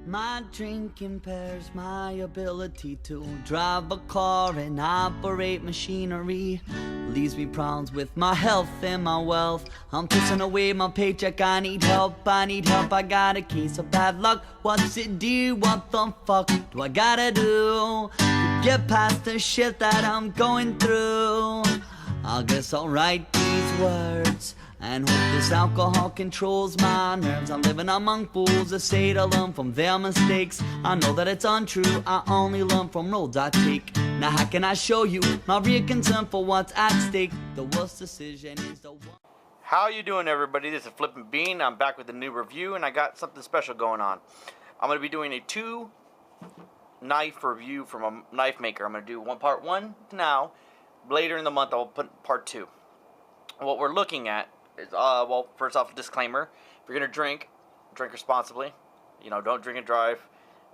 My drink impairs my ability to drive a car and operate machinery. Leaves me problems with my health and my wealth. I'm pissing away my paycheck, I need help, I got a case of bad luck. What's it do, what the fuck do I gotta do to get past the shit that I'm going through? I guess I'll write these words and hope this alcohol controls my nerves. I'm living among fools that say to learn from their mistakes. I know that it's untrue, I only learn from roads I take. Now how can I show you my real concern for what's at stake? The worst decision is the one. How you doing, everybody? This is Flippin' Bean. I'm back with a new review, and I got something special going on. I'm going to be doing a 2-knife review from a knife maker. I'm going to do part 1 now. Later in the month, I'll put part 2. What we're looking at is, well, first off, a disclaimer. If you're going to drink responsibly. You know, don't drink and drive,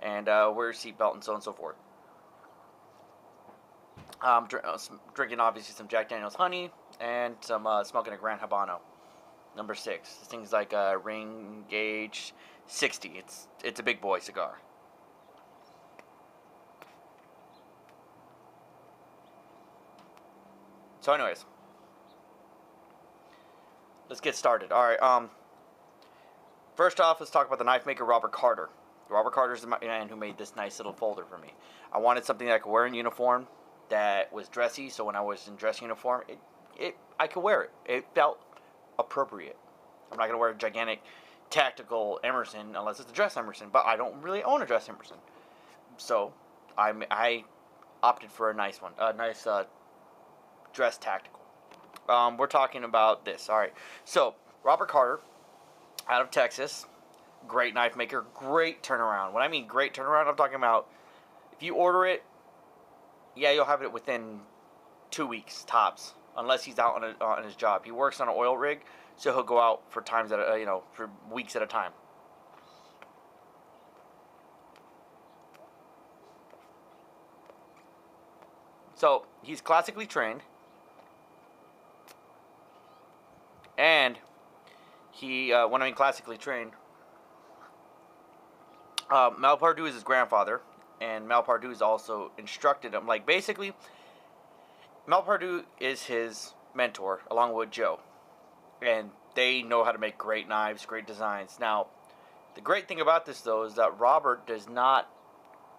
and wear your seatbelt and so on and so forth. Drinking, obviously, some Jack Daniel's honey and some smoking a Grand Habano, number 6. This thing's like a ring gauge 60. It's a big boy cigar. So, anyways, let's get started. All right. First off, let's talk about the knife maker Robert Carter. Robert Carter is the man who made this nice little folder for me. I wanted something that I could wear in uniform, that was dressy, so when I was in dress uniform, I could wear it. It felt appropriate. I'm not going to wear a gigantic tactical Emerson unless it's a dress Emerson, but I don't really own a dress Emerson. So I opted for a nice one, a nice dress tactical. We're talking about this. All right. So Robert Carter, out of Texas, great knife maker, great turnaround. When I mean great turnaround, I'm talking about if you order it, yeah, you'll have it within 2 weeks tops, unless he's out on his job. He works on an oil rig, so he'll go out for times at for weeks at a time. So he's classically trained, and he, when I mean classically trained, Mel Pardue is his grandfather. And Mel Pardue has also instructed him. Like, basically, Mel Pardue is his mentor, along with Joe. And they know how to make great knives, great designs. Now, the great thing about this, though, is that Robert does not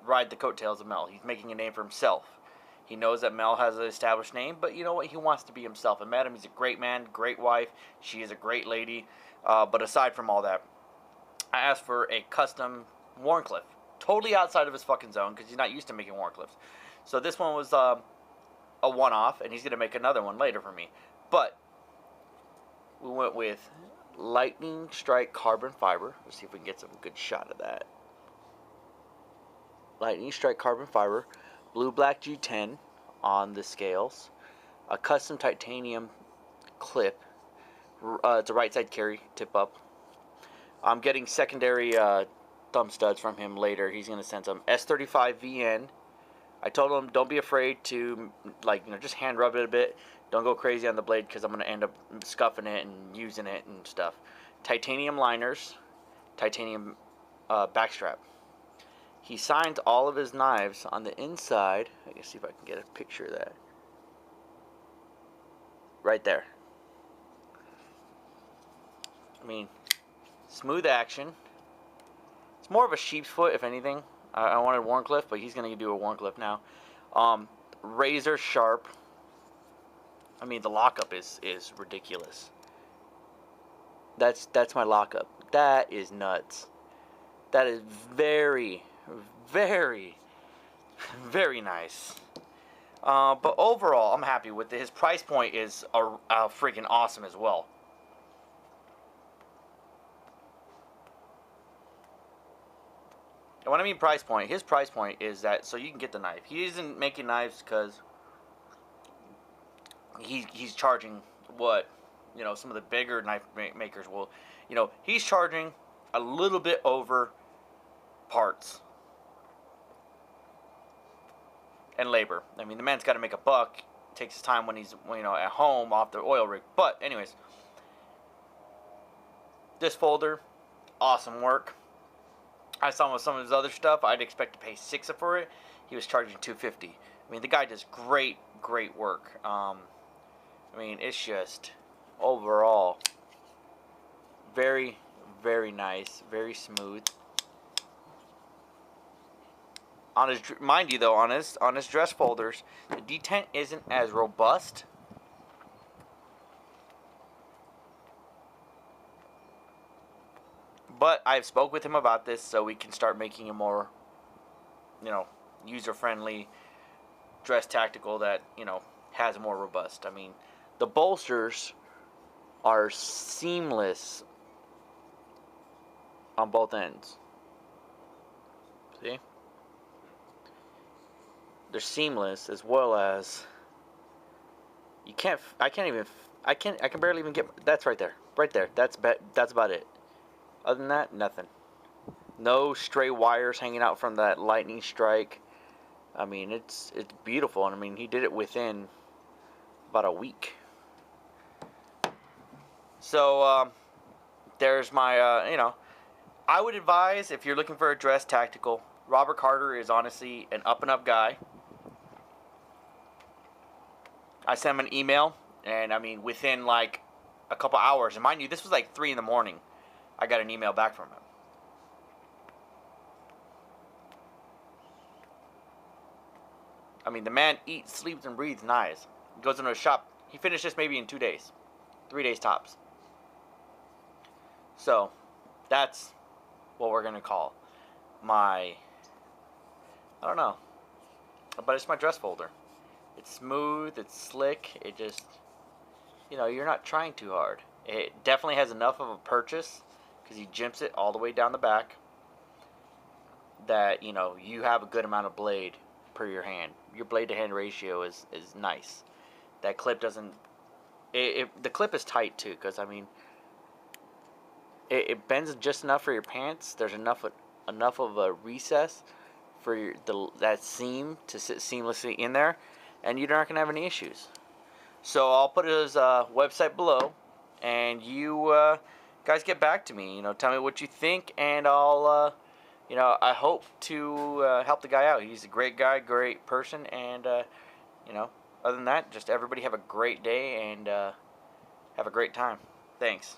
ride the coattails of Mel. He's making a name for himself. He knows that Mel has an established name, but you know what? He wants to be himself. I met him. He's a great man, great wife. She is a great lady. But aside from all that, I asked for a custom Wharncliffe. Totally outside of his fucking zone, because he's not used to making Wharncliffes. So this one was a one-off, and he's going to make another one later for me. But we went with lightning strike carbon fiber. Let's see if we can get some good shot of that. Lightning strike carbon fiber, blue black G10 on the scales, a custom titanium clip. It's a right side carry, tip up. I'm getting secondary thumb studs from him later. He's going to send some S35 VN. I told him don't be afraid to, just hand rub it a bit. Don't go crazy on the blade, because I'm going to end up scuffing it and using it and stuff. Titanium liners, titanium backstrap. He signed all of his knives on the inside. I can see if I can get a picture of that. Right there. I mean, smooth action. It's more of a sheep's foot, if anything. I wanted Wharncliffe, but he's going to do a Wharncliffe now. Razor sharp. I mean, the lockup is ridiculous. That's my lockup. That is nuts. That is very, very, very nice. But overall, I'm happy with it. His price point is freaking awesome as well. And when I mean price point, his price point is that so you can get the knife. He isn't making knives because he's charging what, some of the bigger knife makers will. He's charging a little bit over parts and labor. I mean, the man's got to make a buck. It takes his time when he's, at home off the oil rig. But anyways, this folder, awesome work. I saw him with some of his other stuff. I'd expect to pay $6 for it. He was charging $250. I mean, the guy does great work. I mean, it's just overall very, very nice, very smooth. On his, mind you though, on his dress folders, the detent isn't as robust. But I've spoke with him about this, so we can start making a more, user-friendly dress tactical that has more robust. I mean, the bolsters are seamless on both ends. See? They're seamless, as well as I can barely even get, that's right there. That's about it. Other than that, nothing. No stray wires hanging out from that lightning strike. I mean, it's beautiful, and I mean, he did it within about a week. So there's my I would advise, if you're looking for a dress tactical, Robert Carter is honestly an up and up guy. I sent him an email, and I mean, within like a couple hours, and mind you, this was like 3 in the morning, I got an email back from him. I mean, the man eats, sleeps, and breathes knives. He goes into a shop. He finished this maybe in 2 days. 3 days tops. So, that's what we're going to call my, I don't know, but it's my dress folder. It's smooth, it's slick, it just, you're not trying too hard. It definitely has enough of a purchase, because he jimps it all the way down the back, that, you have a good amount of blade per your hand. Your blade to hand ratio is nice. That clip doesn't, the clip is tight too, because I mean, it bends just enough for your pants. There's enough of a recess for that seam to sit seamlessly in there, and you're not going to have any issues. So I'll put his website below, and you guys get back to me. Tell me what you think, and I'll, I hope to help the guy out. He's a great guy, great person, and, other than that, just everybody have a great day and have a great time. Thanks.